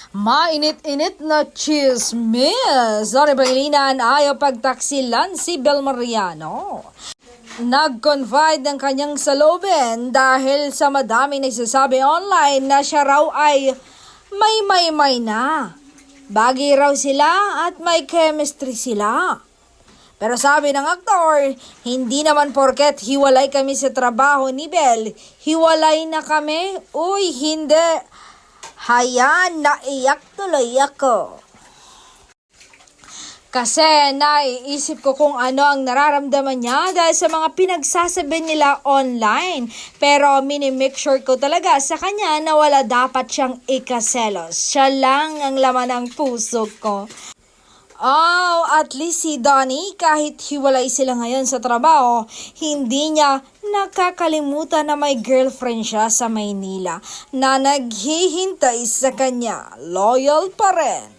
Mainit-init na chismis. Sorry, Pangilinan, ayaw pagtaksilan si Bel Mariano. Nag-confide ng kanyang salobin dahil sa madaming nagsasabi online na siya raw ay may na. Bagay raw sila at may chemistry sila. Pero sabi ng aktor, hindi naman porket hiwalay kami sa trabaho ni Bel, hiwalay na kami. Uy, hindi. Hayan, naiyak tuloy ako. Kasi naiisip ko kung ano ang nararamdaman niya dahil sa mga pinagsasabi nila online. Pero minimake sure ko talaga sa kanya na wala dapat siyang ikaselos. Siya lang ang laman ng puso ko. Oh, at least si Donnie, kahit hiwalay sila ngayon sa trabaho, hindi niya nakakalimutan na may girlfriend siya sa Maynila na naghihintay sa kanya. Loyal pa rin.